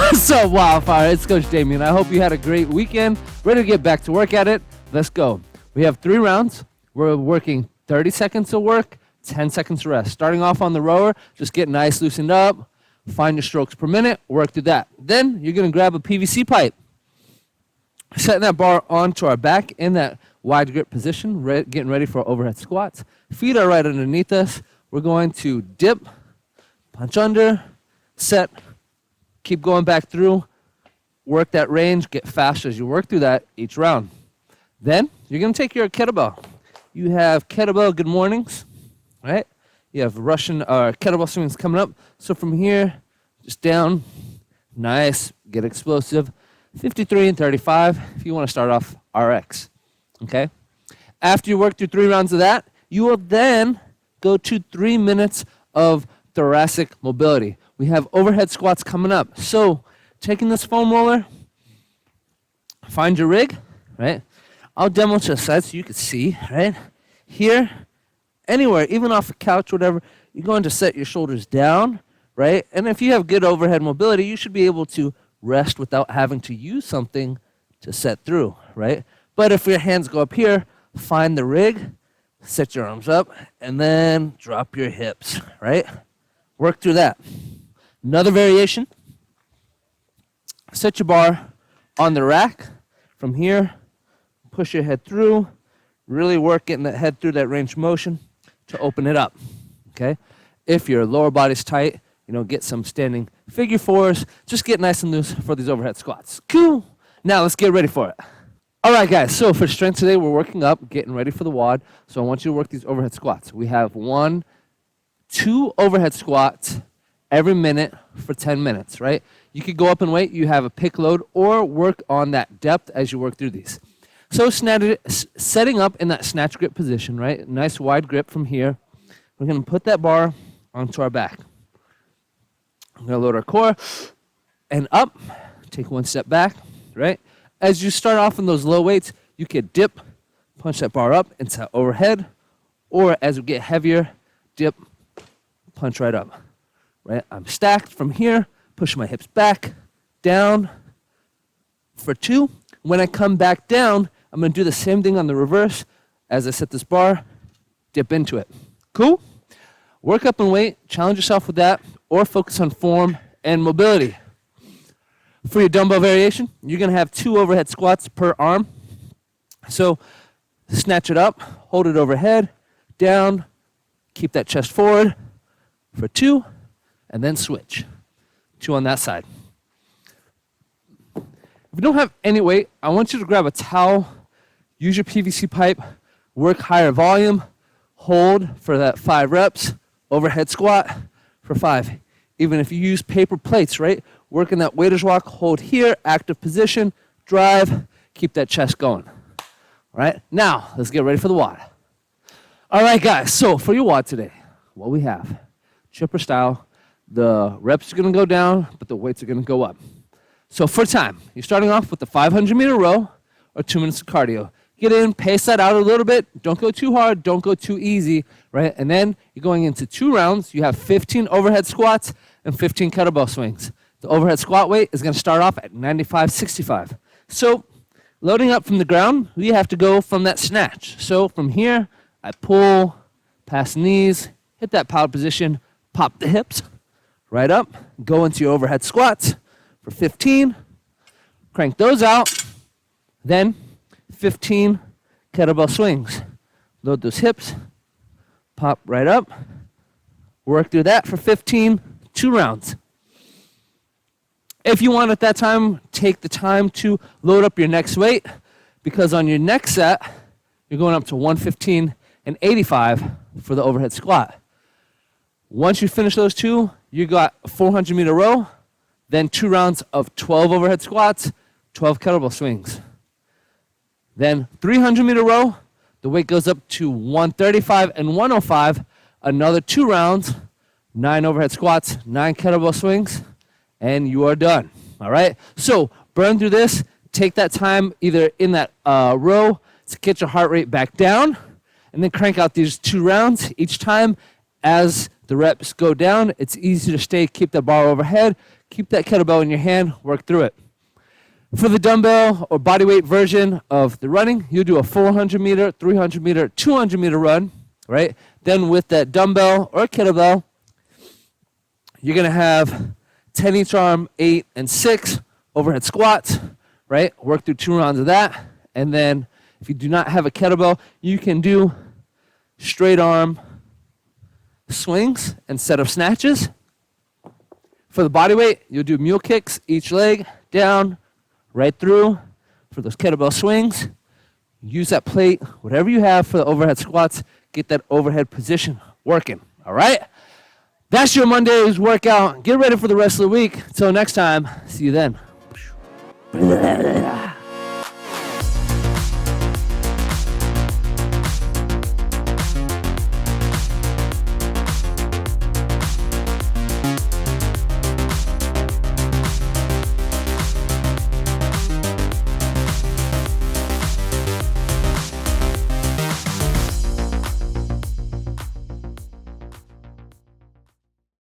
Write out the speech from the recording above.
What's up, Wildfire? It's Coach Damien. I hope you had a great weekend. Ready to get back to work at it. Let's go. We have 3 rounds. We're working 30 seconds of work, 10 seconds of rest. Starting off on the rower, just get nice, loosened up. Find your strokes per minute. Work through that. Then you're going to grab a PVC pipe. Setting that bar onto our back in that wide grip position, getting ready for overhead squats. Feet are right underneath us. We're going to dip, punch under, set, keep going back through, work that range, get faster as you work through that each round. Then you're going to take your kettlebell. You have kettlebell good mornings, right? You have Russian kettlebell swings coming up. So from here, just down, nice, get explosive. 53 and 35 if you want to start off RX, okay? After you work through 3 rounds of that, you will then go to 3 minutes of thoracic mobility. We have overhead squats coming up. So taking this foam roller, find your rig, right? I'll demo to the side so you can see, right? Here, anywhere, even off a couch, whatever, you're going to set your shoulders down, right? And if you have good overhead mobility, you should be able to rest without having to use something to set through, right? But if your hands go up here, find the rig, set your arms up, and then drop your hips, right? Work through that. Another variation, set your bar on the rack. From here, push your head through, really work getting that head through that range of motion to open it up, okay? If your lower body's tight, get some standing figure 4s. Just get nice and loose for these overhead squats. Cool. Now let's get ready for it. All right, guys. So for strength today, we're working up, getting ready for the WOD. So I want you to work these overhead squats. We have 1, 2 overhead squats every minute for 10 minutes, right? You could go up in weight. You have a pick load or work on that depth as you work through these. So setting up in that snatch grip position, right? Nice wide grip from here. We're going to put that bar onto our back. I'm going to load our core and up, take 1 step back, right? As you start off in those low weights, you could dip, punch that bar up into overhead, or as we get heavier, dip, punch right up, right? I'm stacked from here, push my hips back, down for 2. When I come back down, I'm going to do the same thing on the reverse. As I set this bar, dip into it. Cool? Work up in weight, challenge yourself with that, or focus on form and mobility. For your dumbbell variation, you're going to have 2 overhead squats per arm. So snatch it up, hold it overhead, down, keep that chest forward for 2, and then switch. 2 on that side. If you don't have any weight, I want you to grab a towel, use your PVC pipe, work higher volume, hold for that 5 reps, overhead squat for 5. Even if you use paper plates, right? Work in that waiter's walk, hold here, active position, drive, keep that chest going. All right, now let's get ready for the WOD. All right, guys, so for your WOD today, what we have, chipper style, the reps are gonna go down, but the weights are gonna go up. So for time, you're starting off with the 500-meter row or 2 minutes of cardio. Get in, pace that out a little bit. Don't go too hard. Don't go too easy, right? And then you're going into 2 rounds. You have 15 overhead squats and 15 kettlebell swings. The overhead squat weight is going to start off at 95-65. So loading up from the ground, we have to go from that snatch. So from here, I pull, pass knees, hit that power position, pop the hips, right up, go into your overhead squats for 15, crank those out, then 15 kettlebell swings. Load those hips, pop right up, work through that for 15, 2 rounds. If you want at that time, take the time to load up your next weight, because on your next set, you're going up to 115 and 85 for the overhead squat. Once you finish those 2, you got a 400-meter row, then 2 rounds of 12 overhead squats, 12 kettlebell swings. Then 300-meter row, the weight goes up to 135 and 105, another 2 rounds, 9 overhead squats, 9 kettlebell swings, and you are done. All right? So burn through this. Take that time either in that row to get your heart rate back down, and then crank out these 2 rounds each time. As the reps go down, it's easy to keep the bar overhead, keep that kettlebell in your hand, work through it. For the dumbbell or bodyweight version of the running, you do a 400 meter, 300 meter, 200 meter run, right? Then with that dumbbell or kettlebell, you're going to have 10 each arm, 8 and 6 overhead squats, right? Work through 2 rounds of that. And then if you do not have a kettlebell, you can do straight arm swings instead of snatches. For the body weight, you'll do mule kicks, each leg down, right through. For those kettlebell swings, use that plate, whatever you have for the overhead squats, get that overhead position working, all right? That's your Monday's workout. Get ready for the rest of the week. Until next time, see you then.